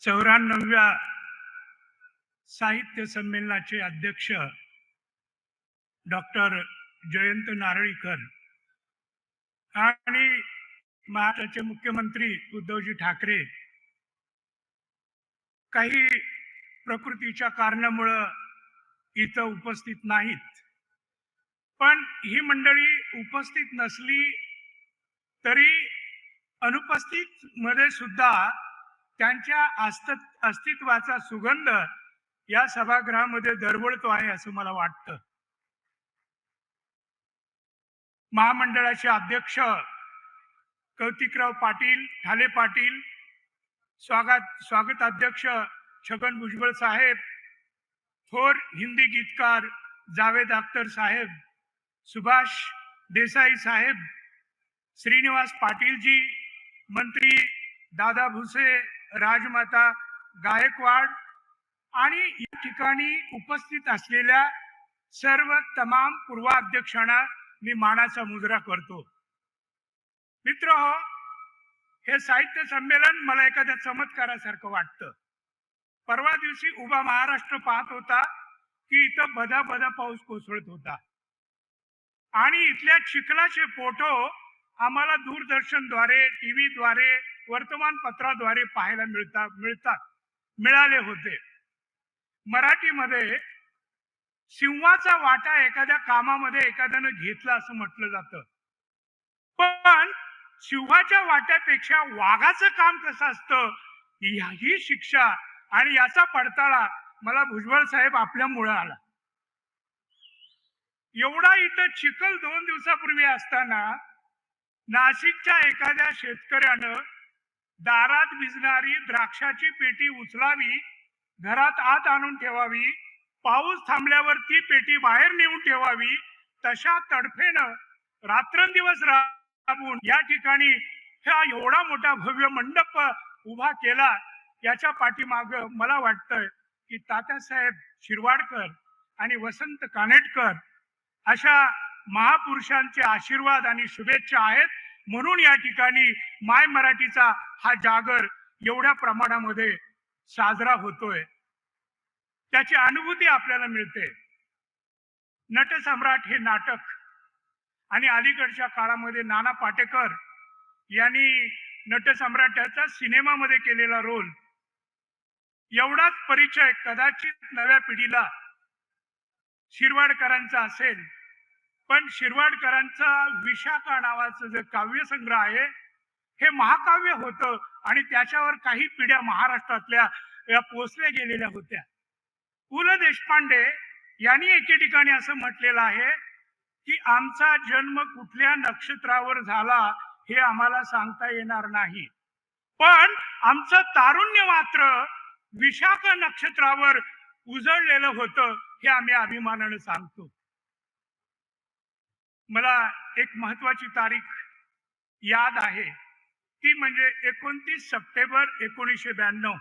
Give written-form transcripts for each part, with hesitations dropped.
चौऱ्याण्णव्या साहित्य संमेलनाचे अध्यक्ष डॉक्टर जयंत नारळीकर आणि महाराष्ट्राचे मुख्यमंत्री उद्धवजी ठाकरे काही प्रकृतीच्या कारणामुळे इथं उपस्थित नाहीत, पण ही मंडळी उपस्थित नसली तरी अनुपस्थित मध्ये सुद्धा त्यांच्या अस्तित्वाचा सुगंध या सभागृहामध्ये दरवळतो आहे असं मला वाटतं. महामंडळाचे अध्यक्ष कौतिकराव पाटील, ठाले पाटील, स्वागताध्यक्ष छगन भुजबळ साहेब, थोर हिंदी गीतकार जावेद अख्तर साहेब, सुभाष देसाई साहेब, श्रीनिवास पाटील जी, मंत्री दादा भुसे, राजमाता गायकवाड आणि या ठिकाणी उपस्थित असलेल्या सर्व तमाम पूर्वाध्यक्षांना मी मानाचा मुजरा करतो. मित्रहो, हे साहित्य संमेलन मला एखाद्या चमत्कारासारखं वाटतं. परवा दिवशी उभा महाराष्ट्र पाहत होता की इथं बदा बदा पाऊस कोसळत होता आणि इथल्या चिखलाचे फोटो आम्हाला दूरदर्शनद्वारे, टीव्हीद्वारे, वर्तमानपत्राद्वारे पाहायला मिळाले होते. मराठीमध्ये सिंहाचा वाटा एखाद्या कामामध्ये एखाद्यानं घेतला असं म्हटलं जातं, पण सिंहाच्या वाट्यापेक्षा वाघाचं काम कसं असतं ही शिक्षा आणि याचा पडताळा मला भुजबळ साहेब आपल्यामुळे आला. एवढा इथं चिखल 2 दिवसापूर्वी असताना नाशिकच्या एखाद्या शेतकऱ्यानं दारात भिजणारी द्राक्षाची पेटी उचलावी, घरात आत आणून ठेवावी, पाऊस थांबल्यावर ती पेटी बाहेर नेऊन ठेवावी, तशा तडफेनं रात्रंदिवस राबून या ठिकाणी हा एवढा मोठा भव्य मंडप उभा केला. याच्या पाठीमाग मला वाटतंय की तात्यासाहेब शिरवाडकर आणि वसंत कानेटकर अशा महापुरुषांचे आशीर्वाद आणि शुभेच्छा आहेत, म्हणून या ठिकाणी माय मराठीचा हा जागर एवढ्या प्रमाणामध्ये साजरा होतोय. त्याची अनुभूती आपल्याला मिळते. नटसम्राट हे नाटक आणि अलीकडच्या काळामध्ये नाना पाटेकर यांनी नटसम्राटाचा सिनेमामध्ये केलेला रोल, एवढाच परिचय कदाचित नव्या पिढीला शिरवाडकरांचा असेल, पण शिरवाडकरांचा विशाखा नावाचं जे काव्यसंग्रह आहे हे महाकाव्य होतं आणि त्याच्यावर काही पिढ्या महाराष्ट्रातल्या या पोचल्या गेलेल्या होत्या. पु ल देशपांडे यांनी एके ठिकाणी असं म्हटलेलं आहे की आमचा जन्म कुठल्या नक्षत्रावर झाला हे आम्हाला सांगता येणार नाही, पण आमचं तारुण्य मात्र विशाख नक्षत्रावर उजळलेलं होतं हे आम्ही अभिमानाने सांगतो. मला एक महत्वाची तारीख याद आहे, ती म्हणजे 29 सप्टेंबर 1992.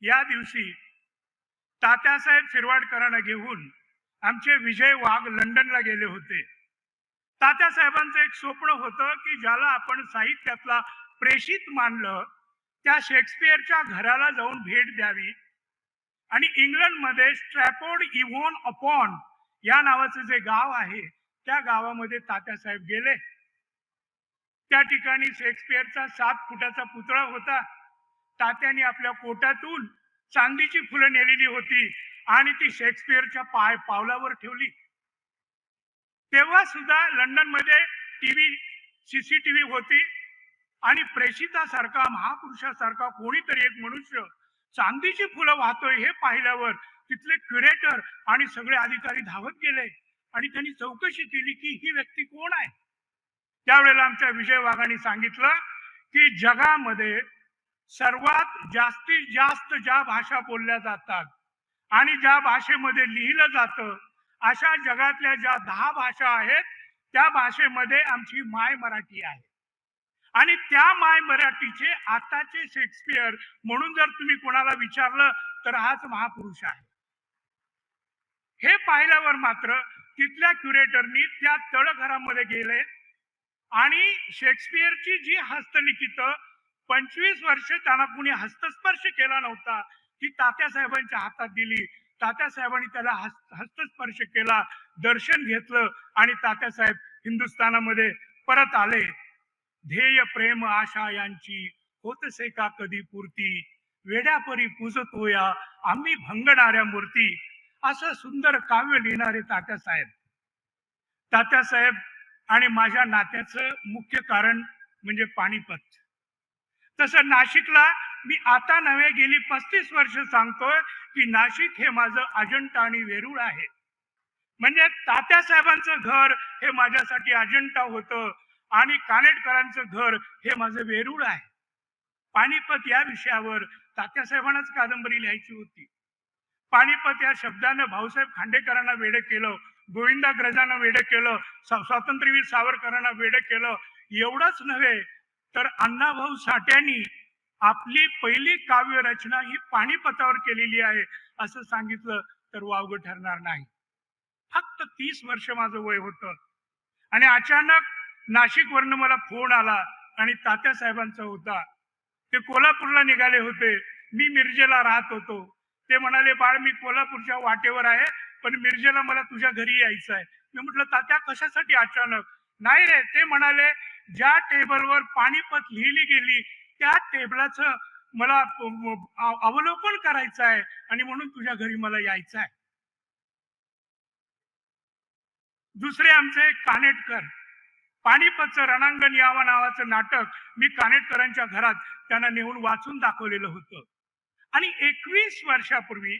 या दिवशी तात्यासाहेब शिरवाडकरांना घेऊन आमचे विजय वाघ लंडनला गेले होते. तात्यासाहेबांचं एक स्वप्न होतं की ज्याला आपण साहित्यातला प्रेषित मानलं त्या शेक्सपियरच्या घराला जाऊन भेट द्यावी आणि इंग्लंडमध्ये स्ट्रॅफोर्ड इव्हॉन अपॉन या नावाचं जे गाव आहे त्या गावामध्ये तात्यासाहेब गेले. त्या ठिकाणी शेक्सपियरचा 7 फुटाचा पुतळा होता. तात्याने आपल्या कोटातून चांदीची फुलं नेलेली होती आणि ती शेक्सपियरच्या पावलावर ठेवली. तेव्हा सुद्धा लंडन मध्ये टीव्ही, सीसीटीव्ही होती आणि प्रेषितासारखा, महापुरुषासारखा कोणीतरी एक मनुष्य चांदीची फुलं वाहतोय हे पाहिल्यावर तिथले क्युरेटर आणि सगळे अधिकारी धावत गेले आणि त्यांनी चौकशी केली की ही व्यक्ती कोण आहे. त्यावेळेला आमच्या विजय वाघांनी सांगितलं की जगामध्ये सर्वात जास्तीत जास्त ज्या भाषा बोलल्या जातात आणि ज्या भाषेमध्ये लिहिलं जातं अशा जगातल्या ज्या 10 भाषा आहेत त्या भाषेमध्ये आमची माय मराठी आहे आणि त्या माय मराठीचे आताचे शेक्सपियर म्हणून जर तुम्ही कोणाला विचारलं तर हाच महापुरुष आहे. हे पाहिल्यावर मात्र तिथल्या क्युरेटरनी त्या तळघरामध्ये गेले आणि शेक्सपियरची जी हस्तलिखित 25 वर्ष त्यांना कुणी हस्तस्पर्श केला नव्हता, ती तात्यासाहेबांच्या हातात दिली. तात्यासाहेबांनी त्याला हस्तस्पर्श केला, दर्शन घेतलं आणि तात्यासाहेब हिंदुस्थानामध्ये परत आले. ध्येय प्रेम आशा यांची होतसे का कधी पूर्ती, वेड्यापरी पूजतोया आम्ही भंगणाऱ्या मूर्ती. असं सुंदर काव्य लिहिणारे तात्यासाहेब. तात्यासाहेब आणि माझ्या नात्याचं मुख्य कारण म्हणजे पानिपत. तसं नाशिकला मी आता नव्हे गेली 35 वर्ष सांगतोय की नाशिक हे माझं अजंठा आणि वेरूळ आहे. म्हणजे तात्यासाहेबांचं घर हे माझ्यासाठी अजंठा होतं आणि कानेटकरांचं घर हे माझं वेरूळ आहे. पानिपत या विषयावर तात्यासाहेबांनाच कादंबरी लिहायची होती. पानिपत या शब्दानं भाऊसाहेब खांडेकरांना वेडे केलं, गोविंदाग्रजांना वेडे केलं, स्वातंत्र्यवीर सावरकरांना वेडे केलं. एवढंच नव्हे तर अण्णाभाऊ साठ्यांनी आपली पहिली काव्य रचना ही पानिपतावर केलेली आहे असं सांगितलं तर वावगं ठरणार नाही. फक्त 30 वर्ष माझं वय होतं आणि अचानक नाशिकवरनं मला फोन आला आणि तात्यासाहेबांचा होता. ते कोल्हापूरला निघाले होते, मी मिरजेला राहत होतो. ते म्हणाले, बाळ मी कोल्हापूरच्या वाटेवर आहे, पण मिरजेला मला तुझ्या घरी यायचं आहे. मी म्हटलं, तात्या कशासाठी अचानक? नाही रे, ते म्हणाले ज्या टेबलवर पानिपत लिहिली गेली त्या टेबलाचं मला अवलोकन करायचं आहे आणि म्हणून तुझ्या घरी मला यायचं आहे. दुसरे आमचे कानेटकर, पानिपतचं रणांगण यावं नावाचं नाटक मी कानेटकरांच्या घरात त्यांना नेऊन वाचून दाखवलेलं होतं. आणि 21 वर्षापूर्वी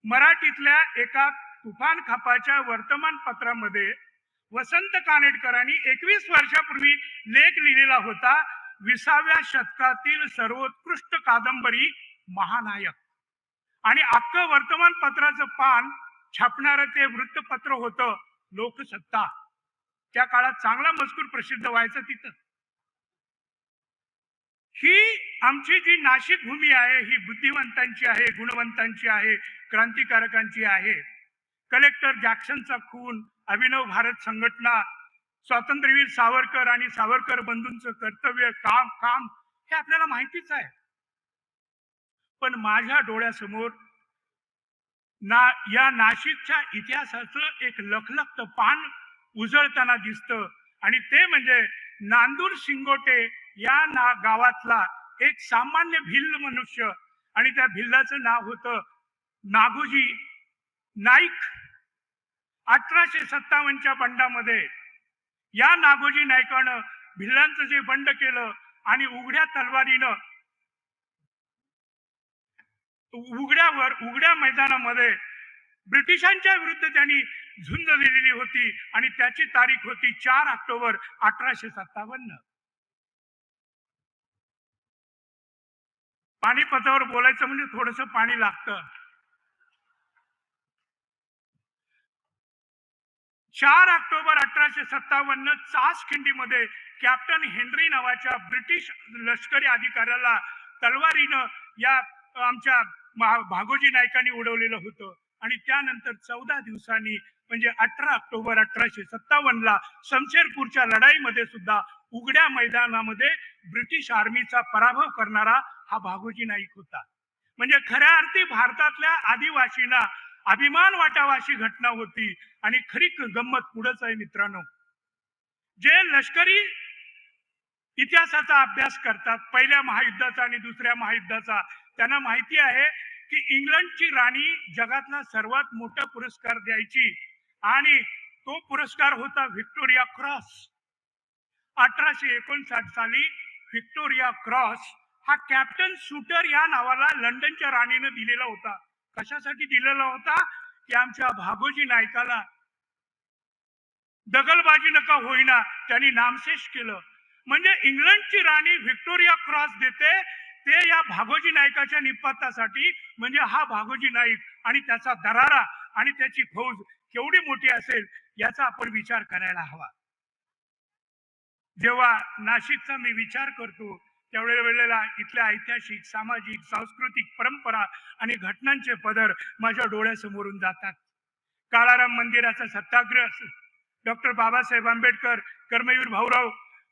मराठीतल्या एका तुफान खापाच्या वर्तमानपत्रामध्ये वसंत कानेटकरांनी 21 वर्षापूर्वी लेख लिहिलेला होता, 20व्या शतकातील सर्वोत्कृष्ट कादंबरी महानायक. आणि अख्खं वर्तमानपत्राचं पान छापणारं ते वृत्तपत्र होतं लोकसत्ता. त्या काळात चांगला मजकूर प्रसिद्ध व्हायचा तिथं. ही आमची जी नाशिक भूमी आहे ही बुद्धिवंतांची आहे, गुणवंतांची आहे, क्रांतिकारकांची आहे. कलेक्टर जॅक्सनचा खून, अभिनव भारत संघटना, स्वातंत्र्यवीर सावरकर आणि सावरकर बंधूंचं कर्तव्य, काम हे आपल्याला माहितीच आहे. पण माझ्या डोळ्यासमोर या नाशिकच्या इतिहासाचं एक लखलखतं पान उजळताना दिसतं आणि ते म्हणजे नांदूर शिंगोटे या गावातला एक सामान्य भिल्ल मनुष्य आणि त्या भिल्लाचं नाव होतं नागोजी नाईक. 1857च्या बंडामध्ये या नागोजी नाईकानं भिल्लांचं जे बंड केलं आणि उघड्या तलवारीनं उघड्या मैदानामध्ये ब्रिटिशांच्या विरुद्ध त्यांनी झुंज दिलेली होती आणि त्याची तारीख होती 4 ऑक्टोबर 1857. पानिपतावर बोलायचं म्हणजे थोडंसं पाणी लागतं. 4 ऑक्टोबर 1857 चास खिंडीमध्ये कॅप्टन हेनरी नावाच्या ब्रिटिश लष्करी अधिकाऱ्याला तलवारीनं या आमच्या भागोजी नाईकांनी उडवलेलं होतं. आणि त्यानंतर 14 दिवसांनी म्हणजे 18 ऑक्टोबर 1857ला शमशेरपूरच्या लढाईमध्ये सुद्धा उघड्या मैदानामध्ये ब्रिटिश आर्मीचा पराभव करणारा हा भागोजी नाईक होता. म्हणजे खऱ्या अर्थी भारतातल्या आदिवासींना अभिमान वाटावा अशी घटना होती. आणि खरी गंमत पुढेच आहे मित्रांनो, जे लष्करी इतिहासाचा अभ्यास करतात पहिल्या महायुद्धाचा आणि दुसऱ्या महायुद्धाचा, त्यांना माहिती आहे की इंग्लंडची राणी जगातला सर्वात मोठा पुरस्कार द्यायची आणि तो पुरस्कार होता व्हिक्टोरिया क्रॉस. 1859 साली व्हिक्टोरिया क्रॉस हा कॅप्टन सुटर या नावाला लंडनच्या राणीने दिलेला होता. कशासाठी दिलेला होता? की आमच्या भागोजी नाईकाला दगलबाजी नका होईना त्यांनी नामशेष केलं. म्हणजे इंग्लंडची राणी व्हिक्टोरिया क्रॉस देते ते या भागोजी नाईकाच्या निपातासाठी. म्हणजे हा भागोजी नाईक आणि त्याचा दरारा आणि त्याची फौज केवढी मोठी असेल याचा आपण विचार करायला हवा. जेव्हा नाशिकचा मी विचार करतो त्यावेळेला इथल्या ऐतिहासिक, सामाजिक, सांस्कृतिक परंपरा आणि घटनांचे पदर माझ्या डोळ्यासमोरून जातात. काळाराम मंदिराचा सत्याग्रह, डॉक्टर बाबासाहेब आंबेडकर, कर्मवीर भाऊराव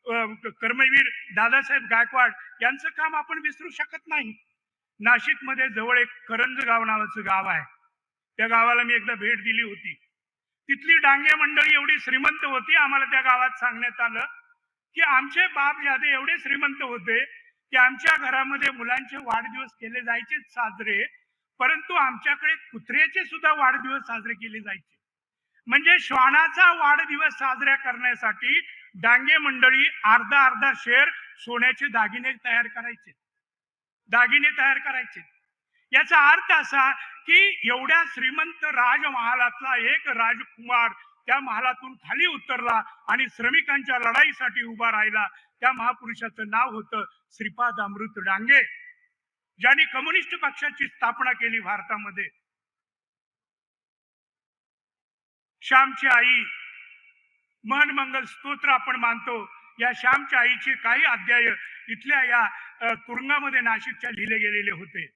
कर्मवीर दादासाहेब गायकवाड यांचं काम आपण विसरू शकत नाही. नाशिकमध्ये जवळ एक करंज गाव नावाचं गाव आहे. त्या गावाला मी एकदा भेट दिली होती. तिथली डांगे मंडळी एवढी श्रीमंत होती, आम्हाला त्या गावात सांगण्यात आलं की आमचे बाप जादे एवढे श्रीमंत होते की आमच्या घरामध्ये मुलांचे वाढदिवस केले जायचे साजरे, परंतु आमच्याकडे कुत्र्याचे सुद्धा वाढदिवस साजरे केले जायचे. म्हणजे श्वानाचा वाढदिवस साजरा करण्यासाठी डांगे मंडळी अर्धा अर्धा शेर सोन्याचे दागिने तयार करायचे. याचा अर्थ असा की एवढ्या श्रीमंत राजमहालातला एक राजकुमार त्या महालातून खाली उतरला आणि श्रमिकांच्या लढाईसाठी उभा राहिला. त्या महापुरुषाचं नाव होतं श्रीपाद अमृत डांगे, ज्यांनी कम्युनिस्ट पक्षाची स्थापना केली भारतामध्ये. श्यामची आई मन मंगल स्तोत्र आपण मानतो. या श्यामच्या आईचे काही अध्याय इथल्या या तुरुंगामध्ये नाशिकच्या लिहिले गेलेले होते.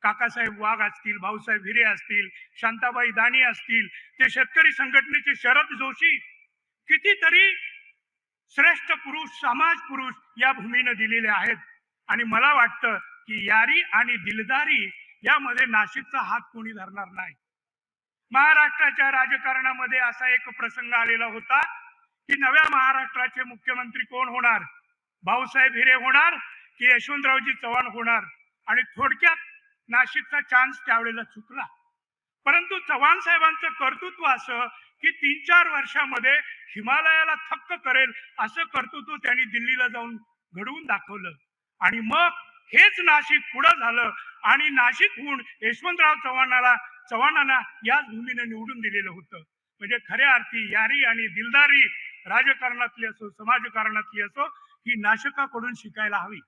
काकासाहेब वाघ असतील, भाऊसाहेब हिरे असतील, शांताबाई दानी असतील, ते शेतकरी संघटनेचे शरद जोशी, कितीतरी श्रेष्ठ पुरुष, समाज पुरुष या भूमीने दिलेले आहेत. आणि मला वाटतं की यारी आणि दिलदारी यामध्ये नाशिकचा हात कोणी धरणार नाही. महाराष्ट्राच्या राजकारणामध्ये असा एक प्रसंग आलेला होता की नव्या महाराष्ट्राचे मुख्यमंत्री कोण होणार, भाऊसाहेब हिरे होणार की यशवंतरावजी चव्हाण होणार. आणि थोडक्यात नाशिकचा चान्स त्यावेळेला चुकला. परंतु चव्हाण साहेबांचं कर्तृत्व असं की 3-4 वर्षामध्ये हिमालयाला थक्क करेल असं कर्तृत्व त्यांनी दिल्लीला जाऊन घडवून दाखवलं. आणि मग हेच नाशिक पुढं झालं आणि नाशिकहून यशवंतराव चव्हाणांना याच भूमीने निवडून दिलेलं होतं. म्हणजे खऱ्या अर्थी यारी आणि दिलदारी राजकारणातली असो, समाजकारणातली असो, ही नाशिकाकडून शिकायला हवी.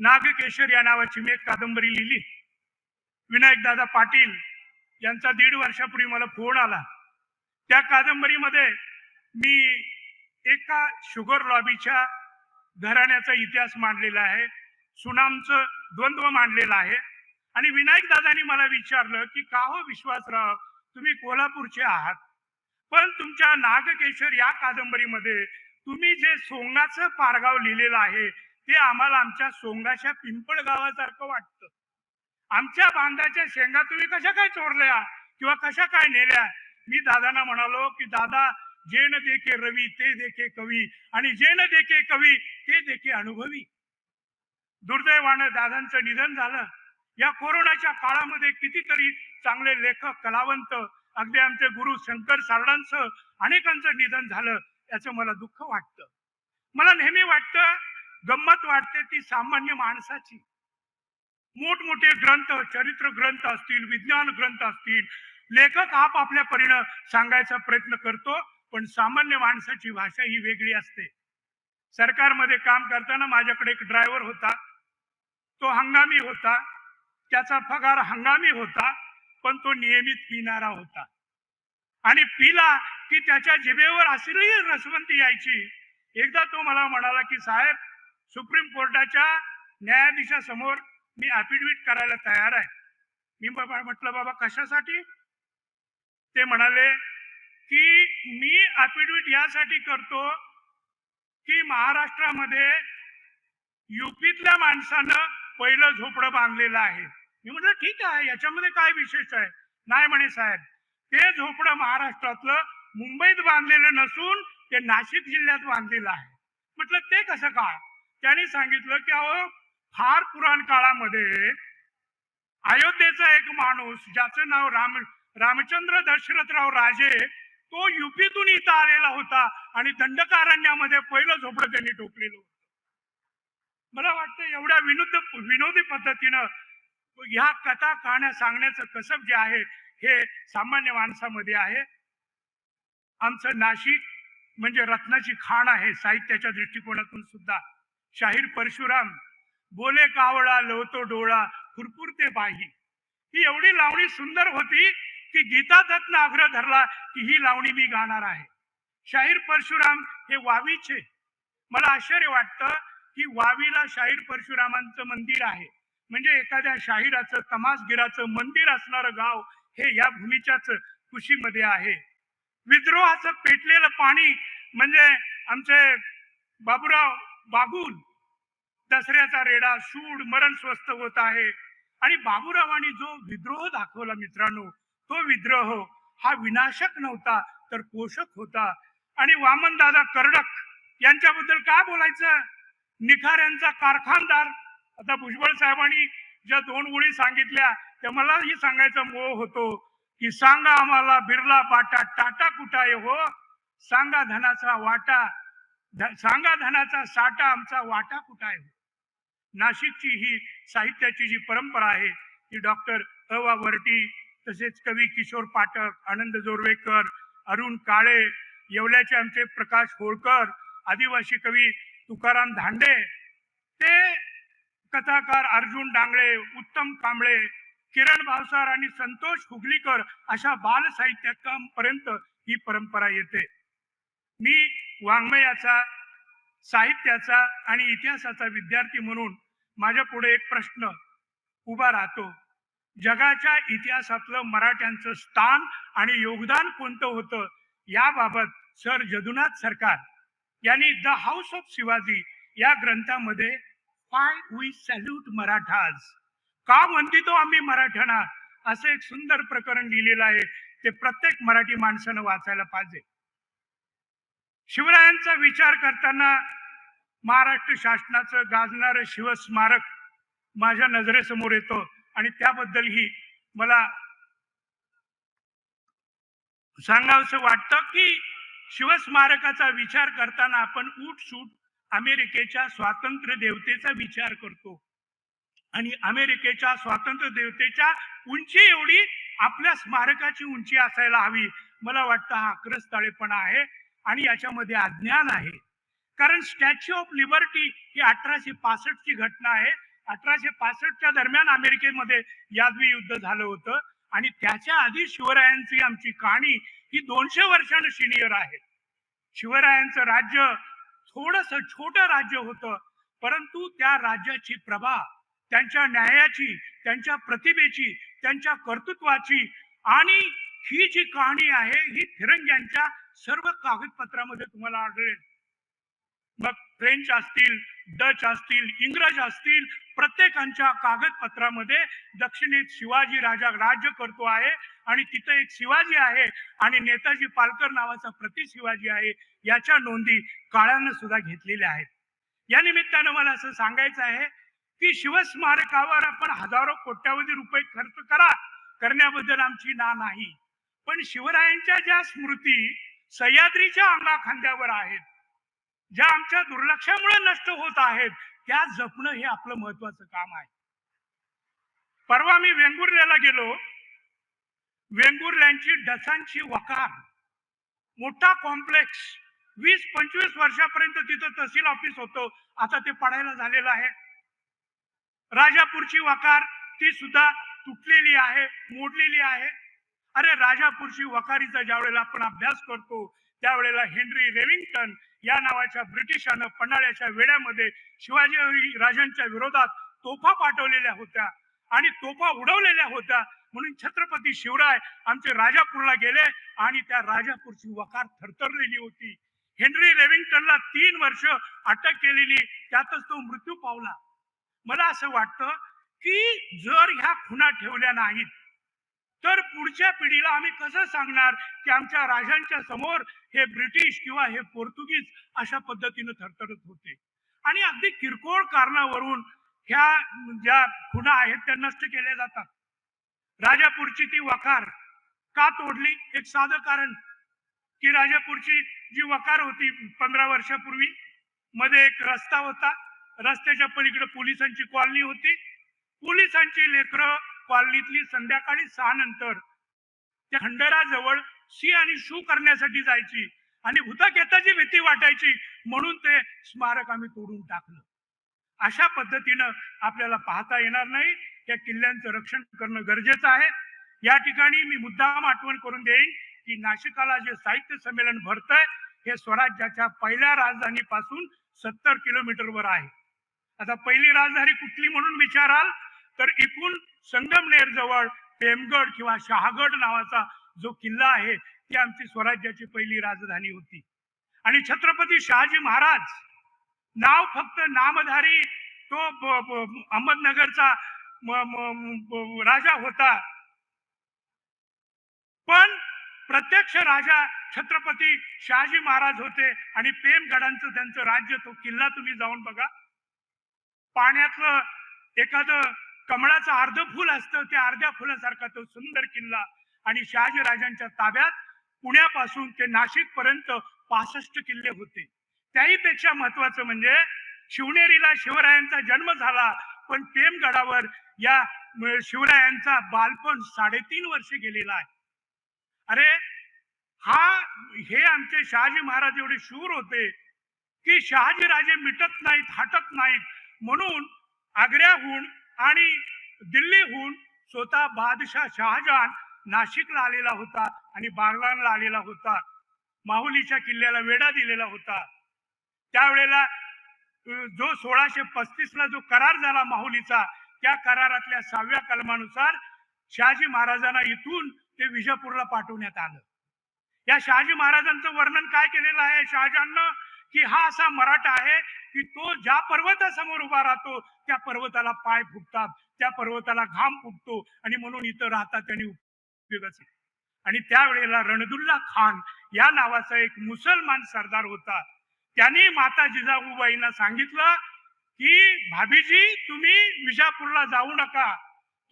नागकेशर या नावाची मी एक कादंबरी लिहिली. विनायकदादा पाटील यांचा 1.5 वर्षापूर्वी मला फोन आला. त्या कादंबरीमध्ये मी एका शुगर लॉबीच्या घराण्याचा इतिहास मांडलेला आहे, सुनामचं द्वंद्व मांडलेला आहे. आणि विनायकदादांनी मला विचारलं की का हो विश्वासराव, तुम्ही कोल्हापूरचे आहात, पण तुमच्या नागकेशर या कादंबरीमध्ये तुम्ही जे सोंगाचं पारगाव लिहिलेलं आहे ते आम्हाला आमच्या सोंगाच्या पिंपळ गावासारखं वाटतं. आमच्या बांधाच्या शेंगा तुम्ही कशा काय चोरल्या किंवा कशा काय नेल्या. मी दादांना म्हणालो की दादा, जे न देखे रवी ते देखे कवी, आणि जे न देखे कवी ते देखे अनुभवी. दुर्दैवानं दादांचं निधन झालं. या कोरोनाच्या काळामध्ये कितीतरी चांगले लेखक, कलावंत, अगदी आमचे गुरु शंकर सारडांचं अनेकांचं निधन झालं. याचं मला दुःख वाटतं. मला नेहमी वाटतं, गंमत वाटते ती सामान्य माणसाची. मोठमोठे ग्रंथ, चरित्र ग्रंथ असतील, विज्ञान ग्रंथ असतील, लेखक आपापल्या परीने सांगायचा प्रयत्न करतो, पण सामान्य माणसाची भाषा ही वेगळी असते. सरकारमध्ये काम करताना माझ्याकडे एक ड्रायव्हर होता. तो हंगामी होता, त्याचा पगार हंगामी होता, पण तो नियमित पिणारा होता. आणि पिला की त्याच्या जिभेवर असली रसवंती यायची. एकदा तो मला म्हणाला की साहेब, सुप्रीम कोर्टाच्या न्यायाधीशासमोर मी ॲफिडेव्हिट करायला तयार आहे. मी म्हटलं बाबा कशासाठी. ते म्हणाले की मी ॲफिडेव्हिट यासाठी करतो की महाराष्ट्रामध्ये युपीतल्या माणसानं पहिलं झोपडं बांधलेलं आहे. मी म्हटलं ठीक आहे, याच्यामध्ये काय विशेष आहे. नाही म्हणे साहेब, ते झोपडं महाराष्ट्रातलं मुंबईत बांधलेलं नसून ते नाशिक जिल्ह्यात बांधलेलं आहे. म्हटलं ते कसं काय. त्यांनी सांगितलं की अहो, फार पुराण काळामध्ये अयोध्येचा एक माणूस ज्याचं नाव रामचंद्र दशरथराव राजे, तो युपीतून इथं आलेला होता आणि दंडकारण्यामध्ये पहिलं झोपडं त्यांनी टोकलेलं होतं. मला वाटतं एवढ्या विनोदी पद्धतीनं ह्या कथा कहाण्या सांगण्याचं कसब जे आहे हे सामान्य माणसामध्ये आहे. आमचं नाशिक म्हणजे रत्नाची खाण आहे साहित्याच्या दृष्टिकोनातून सुद्धा. शाहीर परशुराम, बोले कावळा लवतो डोळा फुरफुरते बाही, ही एवढी लावणी सुंदर होती की गीता दत्तनं आग्रह धरला की ही लावणी मी गाणार आहे. शाहीर परशुराम हे वावीचे. मला आश्चर्य वाटतं की वावीला शाहीर परशुरामांचं मंदिर आहे. म्हणजे एखाद्या शाहिराचं, तमासगिराचं मंदिर असणारं गाव हे या भूमीच्याच कुशीमध्ये आहे. विद्रोहाचं पेटलेलं पाणी म्हणजे आमचे बाबूराव बागुल, दसऱ्याचा रेडा सूड मरण स्वस्थ होत आहे. आणि बाबूरावांनी जो विद्रोह दाखवला मित्रांनो, तो विद्रोह हा विनाशक नव्हता तर पोषक होता. आणि वामनदादा कर्डक यांच्याबद्दल काय बोलायचं, निखाऱ्यांचा कारखानदार. आता भुजबळ साहेबांनी ज्या दोन ओळी सांगितल्या त्या मलाही सांगायचा मोह होतो की सांगा आम्हाला बिर्ला बाटा टाटा कुठं आहे हो, सांगा धनाचा वाटा, सांगा धनाचा साठा आमचा वाटा कुठं आहे. नाशिकची ही साहित्याची जी परंपरा आहे ती डॉक्टर अ वा वर्टी, तसेच कवी किशोर पाठक, आनंद जोरवेकर, अरुण काळे, येवल्याचे आमचे प्रकाश होळकर, आदिवासी कवी तुकाराम धांडे, ते कथाकार अर्जुन डांगळे, उत्तम कांबळे, किरण भावसार आणि संतोष हुगलीकर अशा बाल साहित्यकांपर्यंत ही परंपरा येते. मी वाङ्मयाचा, साहित्याचा आणि इतिहासाचा विद्यार्थी म्हणून माझ्या पुढे एक प्रश्न उभा राहतो. जगाच्या इतिहासातलं मराठ्यांचं स्थान आणि योगदान कोणतं होतं याबाबत सर जदुनाथ सरकार यांनी द हाऊस ऑफ शिवाजी या ग्रंथामध्ये वाय वी सॅल्यूट मराठाज, का वंदितो आम्ही मराठ्यांना, असं एक सुंदर प्रकरण लिहिलेलं आहे. ते प्रत्येक मराठी माणसानं वाचायला पाहिजे. शिवरायांचा विचार करताना महाराष्ट्र शासनाचं गाजणारं शिवस्मारक माझ्या नजरेसमोर येतं आणि त्याबद्दलही मला सांगावंसं वाटतं की शिवस्मारकाचा विचार करताना आपण उठसूट अमेरिकेच्या स्वातंत्र्य देवतेचा विचार करतो आणि अमेरिकेच्या स्वातंत्र्य देवतेच्या उंची एवढी आपल्या स्मारकाची उंची असायला हवी. मला वाटतं हा आक्रस्ताळेपणा आहे आणि याच्यामध्ये अज्ञान आहे. कारण स्टॅच्यू ऑफ लिबर्टी ही 1865 ची घटना आहे. 1865च्या दरम्यान अमेरिकेमध्ये यादवी युद्ध झालं होतं आणि त्याच्या आधी शिवरायांची आमची कहाणी ही 200 वर्षांनी सिनियर आहे. शिवरायांचं राज्य थोडस छोटं राज्य होतं, परंतु त्या राज्याची प्रभा, त्यांच्या न्यायाची, त्यांच्या प्रतिभेची, त्यांच्या कर्तृत्वाची आणि ही जी कहाणी आहे ही फिरंग्यांच्या सर्व कागदपत्रामध्ये तुम्हाला आढळेल. मग फ्रेंच असतील, डच असतील, इंग्रज असतील, प्रत्येकांच्या कागदपत्रामध्ये दक्षिणेत शिवाजी राजा राज्य करतो आहे आणि तिथं एक शिवाजी आहे आणि नेताजी पालकर नावाचा प्रति शिवाजी आहे, याच्या नोंदी काळानं सुद्धा घेतलेल्या आहेत. या निमित्तानं मला असं सांगायचं आहे की शिवस्मारकावर आपण हजारो कोट्यावधी रुपये खर्च करण्याबद्दल आमची ना नाही, पण शिवरायांच्या ज्या स्मृती सह्याद्रीच्या अंगाखांद्यावर आहेत, ज्या आमच्या दुर्लक्षामुळे नष्ट होत आहेत, त्या जपणं हे आपलं महत्वाचं काम आहे. परवा मी वेंगुर्ल्याला गेलो. वेंगुर्ल्यांची डसांची वकार, मोठा कॉम्प्लेक्स, 20-25 वर्षापर्यंत तिथं तहसील ऑफिस होतं, आता ते पडायला झालेलं आहे. राजापूरची वकार ती सुद्धा तुटलेली आहे, मोडलेली आहे. अरे राजापूरची वकारीचा ज्या वेळेला आपण अभ्यास करतो त्यावेळेला हेनरी रेविंग्टन या नावाच्या ब्रिटिशानं पन्हाळ्याच्या वेड्यामध्ये शिवाजी राजांच्या विरोधात तोफा पाठवलेल्या होत्या आणि तोफा उडवलेल्या होत्या, म्हणून छत्रपती शिवराय आमचे राजापूरला गेले आणि त्या राजापूरची वकार थरथरलेली होती. हेनरी रेविंग्टनला 3 वर्ष अटक केलेली, त्यातच तो मृत्यू पावला. मला असं वाटतं की जर ह्या खुणा ठेवल्या नाहीत तर पुढच्या पिढीला आम्ही कसं सांगणार की आमच्या राजांच्या समोर हे ब्रिटिश किंवा हे पोर्तुगीज अशा पद्धतीने थरथरत होते. आणि अगदी किरकोळ कारणावरून ह्या ज्या खुणा आहेत त्या नष्ट केल्या जातात. राजापूरची ती वकार का तोडली? एक साधं कारण की राजापूरची जी वकार होती 15 वर्षापूर्वी, मध्ये एक रस्ता होता, रस्त्याच्या पलीकडे पोलिसांची कॉलनी होती. पोलिसांची लेकरं कॉलनीतली संध्याकाळी 6 नंतर त्या खंडराजवळ शी आणि शू करण्यासाठी जायची आणि भूतकेताची भीती वाटायची, म्हणून ते स्मारक आम्ही तोडून टाकलं. अशा पद्धतीनं आपल्याला पाहता येणार नाही. या किल्ल्यांचं रक्षण करणं गरजेचं आहे. या ठिकाणी मी मुद्दाम आठवण करून देईन की नाशिकाला जे साहित्य संमेलन भरतंय हे स्वराज्याच्या पहिल्या राजधानीपासून 70 किलोमीटरवर आहे. आता पहिली राजधानी कुठली म्हणून विचाराल तर इथून संगमनेर जवळ टेमगड किंवा शहागड नावाचा जो किल्ला आहे ती आमची स्वराज्याची पहिली राजधानी होती. आणि छत्रपती शहाजी महाराज नाव फक्त नामधारी तो अहमदनगरचा राजा होता, पण प्रत्यक्ष राजा छत्रपती शहाजी महाराज होते. आणि प्रेमगडांचं त्यांचं राज्य, तो किल्ला तुम्ही जाऊन बघा. पाण्यातलं एखादं कमळाचं अर्ध फुल असतं, त्या अर्ध्या फुलासारखा तो सुंदर किल्ला. आणि शहाजी राजांच्या ताब्यात पुण्यापासून ते नाशिक पर्यंत 65 किल्ले होते. त्याही पेक्षा महत्वाचं म्हणजे शिवनेरीला शिवरायांचा जन्म झाला, पण प्रेमगडावर या शिवरायांचा बालपण 3.5 वर्ष गेलेला आहे. अरे हा, हे आमचे शहाजी महाराज एवढे शूर होते की शहाजी राजे मिटत नाहीत, हटत नाहीत, म्हणून आग्र्याहून आणि दिल्लीहून स्वतः बादशाह शहाजहान नाशिकला आलेला होता आणि बागलाणला आलेला होता. माहुलीच्या किल्ल्याला वेढा दिलेला होता. त्यावेळेला जो 1635 ला जो करार झाला माहुलीचा, त्या करारातल्या 6व्या कलमानुसार शहाजी महाराजांना इथून ते विजापूरला पाठवण्यात आलं. या शहाजी महाराजांचं वर्णन काय केलेलं आहे शहाजहाननं, की हा असा मराठा आहे की तो ज्या पर्वतासमोर उभा राहतो त्या पर्वताला पाय फुटतात, त्या पर्वताला घाम फुटतो, आणि म्हणून इथं राहतात त्यांनी उपयोगाच. आणि त्यावेळेला रणदुल्ला खान या नावाचा एक मुसलमान सरदार होता. त्यांनी माता जिजाऊबाईंना सांगितलं की भाभीजी, तुम्ही विजापूरला जाऊ नका,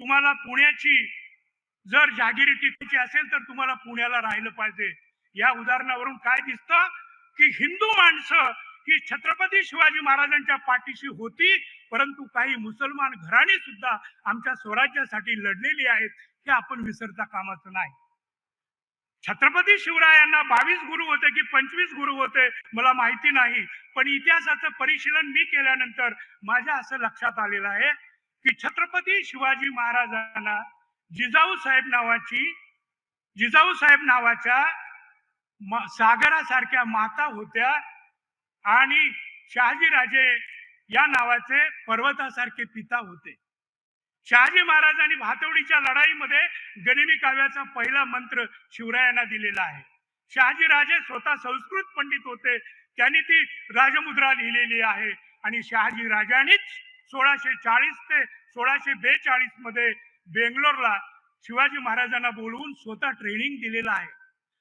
तुम्हाला पुण्याची जर जागिरी टिकायची असेल तर तुम्हाला पुण्याला राहिलं पाहिजे. या उदाहरणावरून काय दिसतं की हिंदू माणसं ही छत्रपती शिवाजी महाराजांच्या पाठीशी होती, परंतु काही मुसलमान घराणी सुद्धा आमच्या स्वराज्यासाठी लढलेली आहेत, हे आपण विसरता कामाचं नाही. छत्रपती शिवरायांना 22 गुरु होते की 25 गुरु होते मला माहिती नाही, पण इतिहासाचं परिशीलन मी केल्यानंतर माझ्या असं लक्षात आलेलं आहे की छत्रपती शिवाजी महाराजांना जिजाऊ साहेब नावाच्या सागरासारख्या माता होत्या, आणि शहाजी राजे या नावाचे पर्वतासारखे पिता होते. शहाजी महाराजांनी भातवडीच्या लढाईमध्ये गनिमी काव्याचा पहिला मंत्र शिवरायांना दिलेला आहे. शहाजी राजे स्वतः संस्कृत पंडित होते, त्यांनी ती राजमुद्रा लिहिलेली आहे. आणि शहाजी राजांनीच 1640 ते 1642 मध्ये बेंगलोरला शिवाजी महाराजांना बोलवून स्वतः ट्रेनिंग दिलेलं आहे.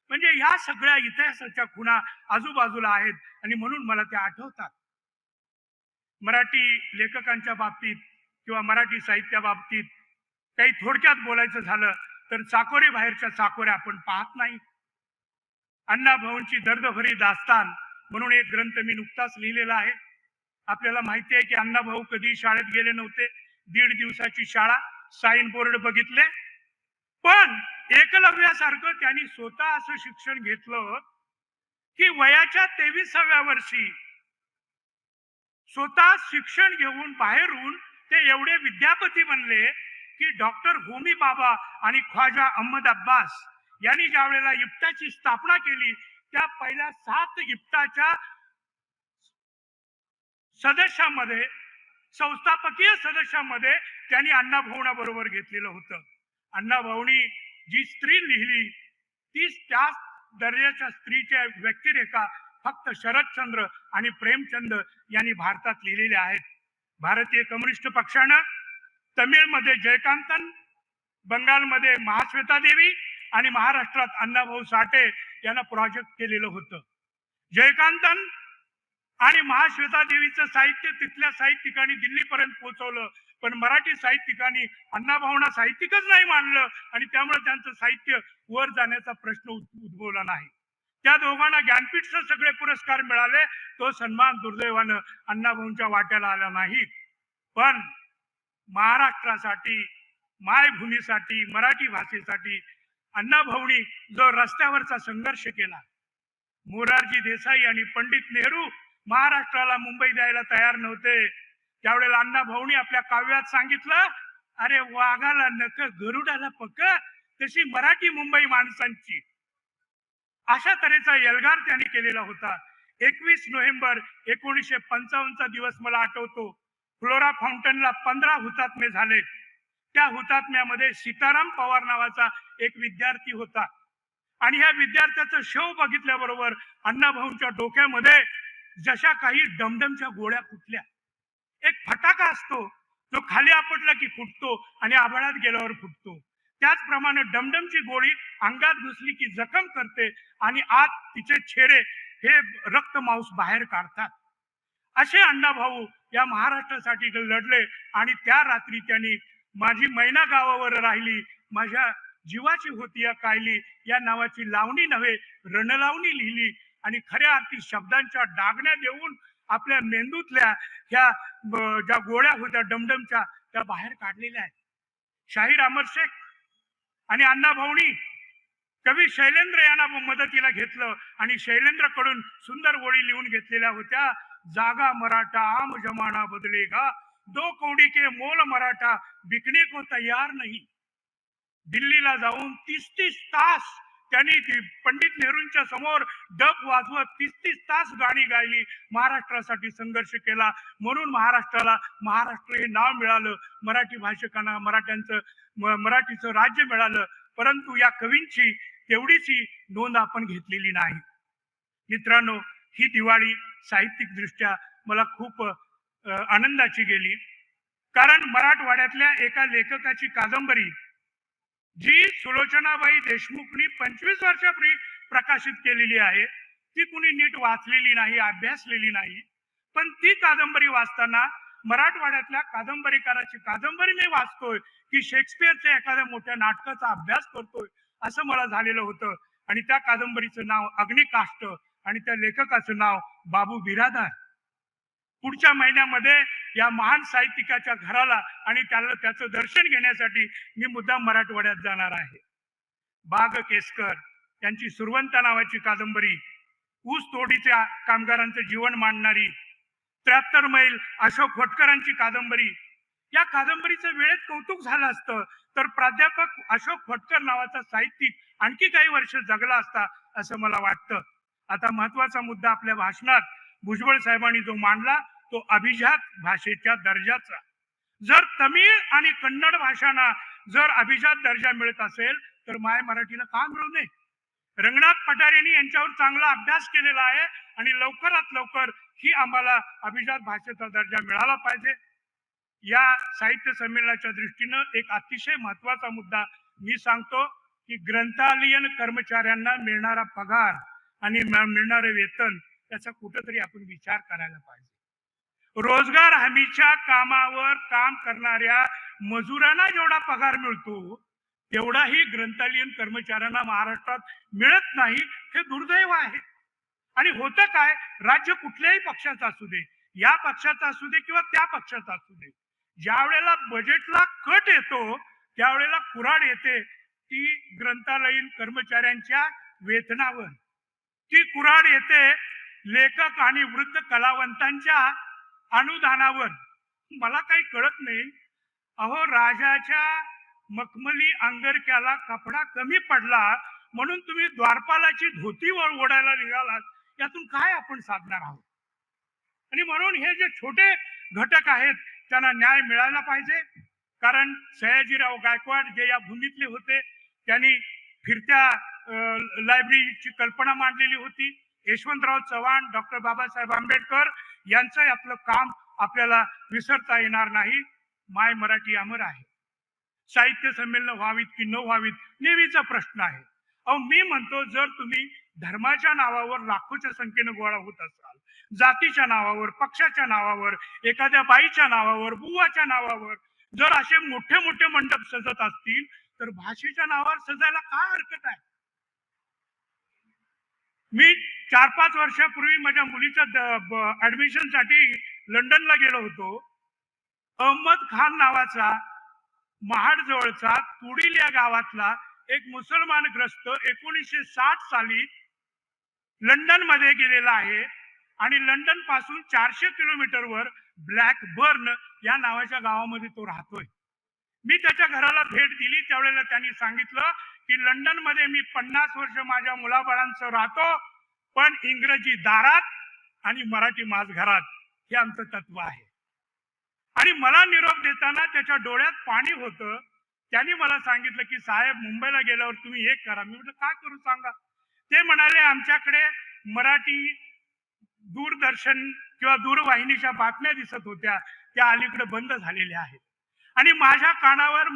म्हणजे ह्या सगळ्या इतिहासाच्या खुणा आजूबाजूला आहेत, आणि म्हणून मला त्या आठवतात. मराठी लेखकांच्या बाबतीत किंवा मराठी साहित्याबाबतीत काही थोडक्यात बोलायचं झालं तर चाकोरी बाहेरच्या चाकोऱ्या आपण पाहत नाही. अण्णा भाऊंची दर्दभरी दास्तान म्हणून एक ग्रंथ मी नुकताच लिहिलेला आहे. आपल्याला माहिती आहे की अण्णा भाऊ कधी शाळेत गेले नव्हते. 1.5 दिवसाची शाळा, साइन बोर्ड बघितले, पण एकलव्यासारखं त्यांनी स्वतः असं शिक्षण घेतलं की वयाच्या 23व्या वर्षी स्वतः शिक्षण घेऊन बाहेरून ते एवढे विद्यापती बनले की डॉक्टर होमी बाबा आणि ख्वाजा अहमद अब्बास यांनी ज्या वेळेला इफ्टाची स्थापना केली, त्या पहिल्या 7 इफ्टाच्या सदस्यांमध्ये, संस्थापकीय सदस्यांमध्ये त्यांनी अण्णा भाऊंना बरोबर घेतलेलं होतं. अण्णा भाऊंनी जी स्त्री लिहिली ती त्याच दर्जाच्या स्त्रीच्या व्यक्तिरेखा फक्त शरदचंद्र आणि प्रेमचंद यांनी भारतात लिहिलेल्या आहेत. भारतीय कम्युनिस्ट पक्षानं तमिळमध्ये जयकांतन, बंगालमध्ये महाश्वेता देवी आणि महाराष्ट्रात अण्णाभाऊ साठे यांना प्रोजेक्ट केलेलं होतं. जयकांतन आणि महाश्वेता देवीचं साहित्य तिथल्या साहित्यिकांनी दिल्लीपर्यंत पोहोचवलं, पण मराठी साहित्यिकांनी अण्णाभाऊंना साहित्यिकच नाही मानलं, आणि त्यामुळे त्यांचं साहित्य वर जाण्याचा प्रश्न उद्भवला नाही. त्या दोघांना ज्ञानपीठचे सगळे पुरस्कार मिळाले, तो सन्मान दुर्दैवानं अण्णाभाऊंच्या वाट्याला आला नाही. पण महाराष्ट्रासाठी, मायभूमीसाठी, मराठी भाषेसाठी अण्णाभाऊंनी जो रस्त्यावरचा संघर्ष केला, मोरारजी देसाई आणि पंडित नेहरू महाराष्ट्राला मुंबई द्यायला तयार नव्हते, त्यावेळेला अण्णाभाऊंनी आपल्या काव्यात सांगितलं, अरे वाघाला नक गरुडाला पक, तशी मराठी मुंबई माणसांची. अशा तऱ्हेचा एल्गार त्यांनी केलेला होता. 21 नोव्हेंबर 1955 दिवस मला आठवतो. फ्लोरा फाउंटनला 15 हुतात्मे झाले. त्या हुतात्म्यामध्ये सीताराम पवार नावाचा एक विद्यार्थी होता, आणि ह्या विद्यार्थ्याचं शव बघितल्याबरोबर अण्णाभाऊंच्या डोक्यामध्ये जशा काही डमडमच्या गोळ्या फुटल्या. एक फटाका असतो जो खाली आपटला की फुटतो आणि आभाळात गेल्यावर फुटतो. त्याचप्रमाणे डमडमची गोळी अंगात घुसली की जखम करते आणि आत तिचे छेरे हे रक्त मांस बाहेर काढतात. असे अण्णाभाऊ या महाराष्ट्रासाठी लढले आणि त्या रात्री त्यांनी माझी मैना गावावर राहिली, माझ्या जीवाची होती या कायली या नावाची लावणी नव्हे रणलावणी लिहिली आणि खऱ्या अर्थी शब्दांच्या डागण्या देऊन आपल्या मेंदूतल्या ह्या ज्या गोळ्या होत्या डमडमच्या त्या बाहेर काढलेल्या आहेत. शाहीर अमर शेख आणि अण्णाभाऊनी कवी शैलेंद्र यांना मदतीला घेतलं आणि शैलेंद्रकडून सुंदर ओळी लिहून घेतलेल्या होत्या. जागा मराठा आम जमाना बदलेगा, दो कौडी के मोल मराठा बिकने को तैयार नहीं. दिल्लीला जाऊन 30-30 तास त्यांनी पंडित नेहरूंच्या समोर डब वाजवत 30-30 तास गाणी गायली, महाराष्ट्रासाठी संघर्ष केला. म्हणून महाराष्ट्राला महाराष्ट्र हे नाव मिळालं, मराठी भाषिकांना मराठीचं राज्य मिळालं. परंतु या कवींची तेवढीची नोंद आपण घेतलेली नाही. मित्रांनो, ही दिवाळी साहित्यिक दृष्ट्या मला खूप आनंदाची गेली, कारण मराठवाड्यातल्या एका लेखकाची कादंबरी जी सुलोचनाबाई देशमुखनी 25 वर्षापूर्वी प्रकाशित केलेली आहे, ती कुणी नीट वाचलेली नाही, अभ्यासलेली नाही. पण ती कादंबरी वाचताना मराठवाड्यातल्या कादंबरीकाराची कादंबरी मी वाचतोय की शेक्सपियरच्या एखाद्या मोठ्या नाटकाचा अभ्यास करतोय असं मला झालेलं होतं. आणि त्या कादंबरीचं नाव अग्निकाष्ठ आणि त्या लेखकाचं नाव बाबू बिरादार. पुढच्या महिन्यामध्ये या महान साहित्यिकाच्या घराला आणि त्याला त्याचं दर्शन घेण्यासाठी मी मुद्दाम मराठवाड्यात जाणार आहे. बाग केसकर यांची सुरवंता नावाची कादंबरी, ऊस तोडीच्या कामगारांचं जीवन मांडणारी 73 मैल अशोक फटकरांची कादंबरी. या कादंबरीचं वेळेत कौतुक झालं असतं तर प्राध्यापक अशोक फटकर नावाचा साहित्यिक आणखी काही वर्ष जगला असता असं मला वाटतं. आता महत्वाचा मुद्दा आपल्या भाषणात भुजबळ साहेबांनी जो मांडला तो अभिजात भाषेच्या दर्जाचा. जर तमिळ आणि कन्नड भाषांना जर अभिजात दर्जा मिळत असेल तर माय मराठीला का मिळू नये? रंगनाथ पठारेंनी यांच्यावर चांगला अभ्यास केलेला आहे आणि लवकरात लवकर ही आम्हाला अभिजात भाषेचा दर्जा मिळाला पाहिजे. या साहित्य संमेलनाच्या दृष्टीनं एक अतिशय महत्वाचा मुद्दा मी सांगतो की ग्रंथालयीन कर्मचाऱ्यांना मिळणारा पगार आणि मिळणारे वेतन त्याचा कुठेतरी आपण विचार करायला पाहिजे. रोजगार हमीच्या कामावर काम करणाऱ्या मजुरांना जेवढा पगार मिळतो तेवढाही ग्रंथालयीन कर्मचाऱ्यांना महाराष्ट्रात मिळत नाही. हे दुर्दैव आहे. आणि होतं काय, राज्य कुठल्याही पक्षाचा असू दे, या पक्षाचा असू दे किंवा त्या पक्षाचा असू दे, ज्या वेळेला बजेटला कट येतो त्यावेळेला कुऱ्हाड येते ती ग्रंथालयीन कर्मचाऱ्यांच्या वेतनावर. ती कुऱ्हाड येते लेखक आणि वृत्त कलावंतांच्या अनुदानावर. मला काही कळत नाही. अहो, राजाच्या मखमली अंगरक्याला कपडा कमी पडला म्हणून तुम्ही द्वारपालाची धोती ओढायला निघालात, यातून काय आपण साधणार आहोत? आणि म्हणून हे जे छोटे घटक आहेत त्यांना न्याय मिळायला पाहिजे. कारण सयाजीराव गायकवाड जे या भूमीतले होते त्यांनी फिरत्या लायब्ररीची कल्पना मांडलेली होती. यशवंतराव चव्हाण, डॉक्टर बाबासाहेब आंबेडकर यांचं यातलं काम आपल्याला विसरता येणार नाही. माय मराठी अमर आहे. साहित्य संमेलन व्हावीत की न व्हावीत नेहमीचा प्रश्न आहे. अहो, मी म्हणतो जर तुम्ही धर्माच्या नावावर लाखोच्या संख्येने गोळा होत असाल, जातीच्या नावावर, पक्षाच्या नावावर, एखाद्या बाईच्या नावावर, बुवाच्या नावावर जर असे मोठे मोठे मंडप सजत असतील तर भाषेच्या नावावर सजायला काय हरकत आहे? मी 4-5 वर्षापूर्वी माझ्या मुलीच्या ऍडमिशन साठी लंडनला गेलो होतो. अहमद खान नावाचा महाड जवळचा तुडील या गावातला एक मुसलमानग्रस्त 1960 साली लंडन मध्ये गेलेला आहे आणि लंडन पासून 400 किलोमीटरवर ब्लॅकबर्न या नावाच्या गावामध्ये तो राहतोय. मी त्याच्या घराला भेट दिली त्यावेळेला त्यांनी सांगितलं की लंडन मध्ये मी 50 वर्ष माझ्या मुलाबाळांचं राहतो, पण इंग्रजी दारात आणि मराठी माझ घरात, हे आमचं तत्व आहे. आणि मला निरोप देताना त्याच्या डोळ्यात पाणी होतं. त्यांनी मला सांगितलं की साहेब, मुंबईला गेल्यावर तुम्ही एक करा. मी म्हटलं काय करू सांगा. ते म्हणाले आमच्याकडे मराठी दूरदर्शन किंवा दूरवाहिनीच्या बातम्या दिसत होत्या त्या अलीकडे बंद झालेल्या आहेत. आणि माझ्या कानावर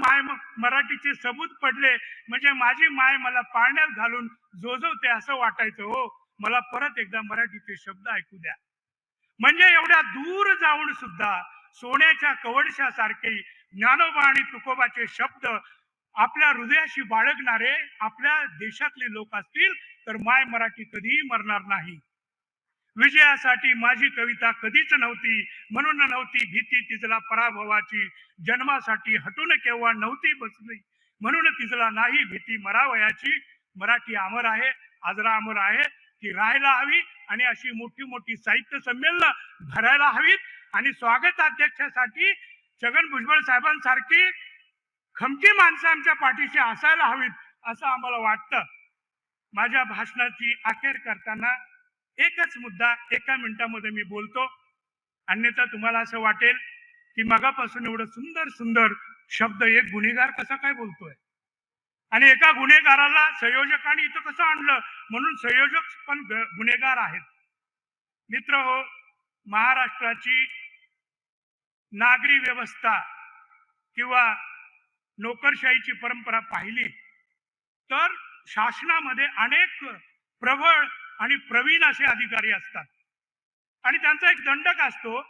मराठीचे सबूत पडले म्हणजे माझी माय मला पाळण्यात घालून जोजवते असं वाटायचं. हो, मला परत एकदा मराठीचे शब्द ऐकू द्या. म्हणजे एवढ्या दूर जाऊन सुद्धा सोन्याच्या कवडशासारखे ज्ञानोबा आणि तुकोबाचे शब्द आपल्या हृदयाशी बाळगणारे आपल्या देशातले लोक असतील तर माय मराठी कधीही मरणार नाही. विजयासाठी माझी कविता कधीच नव्हती, म्हणून नव्हती भीती तिजला पराभवाची, जन्मासाठी हटून केव्हा नव्हती बसली, म्हणून तिजला नाही भीती मरावयाची. मराठी अमर आहे, आजरा अमर आहे, ती राहायला हवी आणि अशी मोठी मोठी साहित्य संमेलन भरायला हवीत. आणि स्वागत अध्यक्षासाठी छगन भुजबळ साहेबांसारखी खमकी माणसं आमच्या पाठीशी असायला हवीत असं आम्हाला वाटतं. माझ्या भाषणाची अखेर करताना एकच मुद्दा एका मिनिटामध्ये मी बोलतो, अन्यथा तुम्हाला असं वाटेल की मगापासून एवढं सुंदर सुंदर शब्द एक गुन्हेगार कसा काय बोलतोय आणि एका गुन्हेगाराला संयोजकांनी इथं कसं आणलं, म्हणून संयोजक पण गुन्हेगार आहेत. मित्र हो, महाराष्ट्राची नागरी व्यवस्था किंवा नोकरशाहीची परंपरा पाहिली तर शासनामध्ये अनेक प्रबळ आणि प्रवीण असे अधिकारी असतात आणि त्यांचा एक दंडक असतो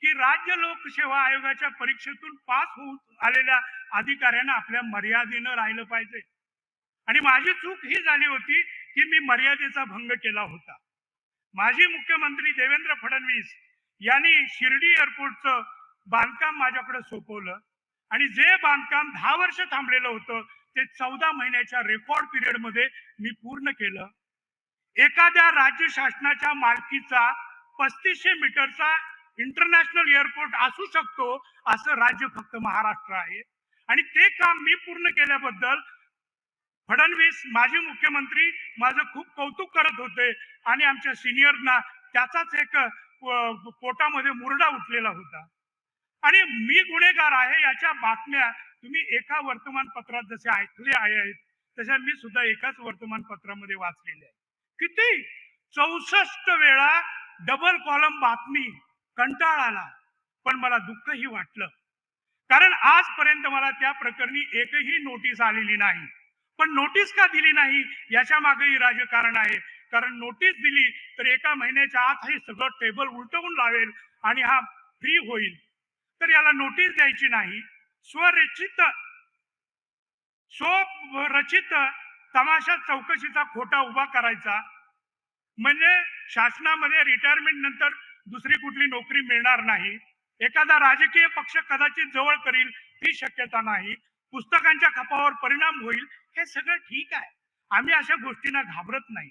की राज्य लोकसेवा आयोगाच्या परीक्षेतून पास होऊन आलेल्या अधिकाऱ्यांना आपल्या मर्यादेनं राहिलं पाहिजे. आणि माझी चूक ही झाली होती की मी मर्यादेचा भंग केला होता. माजी मुख्यमंत्री देवेंद्र फडणवीस यांनी शिर्डी एअरपोर्टचं बांधकाम माझ्याकडे सोपवलं आणि जे बांधकाम 10 वर्ष थांबलेलं होतं ते 14 महिन्याच्या रेकॉर्ड पिरियड मध्ये मी पूर्ण केलं. एखाद्या राज्य शासनाच्या मालकीचा 3500 मीटरचा इंटरनॅशनल एअरपोर्ट असू शकतो असं राज्य फक्त महाराष्ट्र आहे. आणि ते काम मी पूर्ण केल्याबद्दल फडणवीस माजी मुख्यमंत्री माझं खूप कौतुक करत होते आणि आमच्या सिनियरना त्याचाच एक पोटामध्ये मुरडा उठलेला होता. आणि मी गुन्हेगार आहे याच्या बातम्या तुम्ही एका वर्तमानपत्रात जसे ऐकले आहेत तशा मी सुद्धा एकाच वर्तमानपत्रामध्ये वाचलेल्या आहे. किती 64 वेळा डबल कॉलम बातमी, कंटाळ आला. पण मला दुःखही वाटलं कारण आजपर्यंत मला त्या प्रकरणी एकही नोटीस आलेली नाही. पण नोटीस का दिली नाही याच्या मागेही राजकारण आहे. कारण नोटीस दिली तर एका महिन्याच्या आत हे सगळं टेबल उलटवून लावेल आणि हा फ्री होईल. तर याला नोटीस द्यायची नाही. स्वरचित तमाशा चौकशीचा खोटा उभा करायचा म्हणजे शासनामध्ये रिटायरमेंट नंतर दुसरी कुठली नोकरी मिळणार नाही. एखादा राजकीय पक्ष कदाचित जवळ करील ती शक्यता नाही. पुस्तकांच्या खपावर परिणाम होईल हे सगळं ठीक आहे. आम्ही अशा गोष्टींना घाबरत नाही.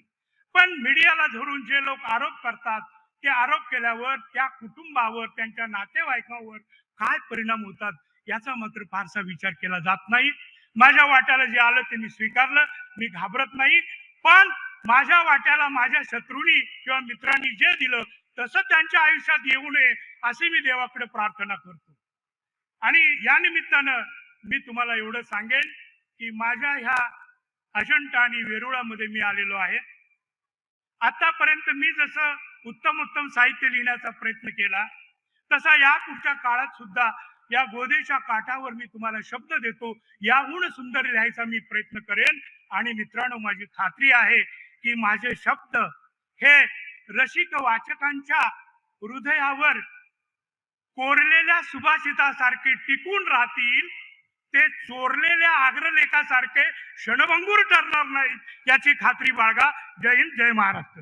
पण मीडियाला धरून जे लोक आरोप करतात ते आरोप केल्यावर त्या कुटुंबावर त्यांच्या नातेवाईकांवर काय परिणाम होतात याचा मात्र फारसा विचार केला जात नाही. माझ्या वाट्याला जे आलं ते मी स्वीकारलं, मी घाबरत नाही. पण माझ्या वाट्याला माझ्या शत्रूंनी किंवा मित्रांनी जे दिलं तसं त्यांच्या आयुष्यात येऊ नये अशी मी देवाकडे प्रार्थना करतो. आणि या निमित्तानं मी तुम्हाला एवढं सांगेन की माझ्या ह्या अजंठा आणि वेरुळामध्ये मी आलेलो आहे. आतापर्यंत मी जसं उत्तम उत्तम साहित्य लिहिण्याचा प्रयत्न केला तसा या पुढच्या काळात सुद्धा या गोदेच्या काठावर मी तुम्हाला शब्द देतो याहून सुंदर लिहायचा मी प्रयत्न करेन. आणि मित्रांनो, माझी खात्री आहे की माझे शब्द हे रसिक वाचकांच्या हृदयावर कोरलेल्या सुभाषितासारखे टिकून राहतील. ते चोरलेल्या अग्रलेखासारखे क्षणभंगूर ठरणार नाहीत याची खात्री बाळगा. जय हिंद, जय महाराष्ट्र.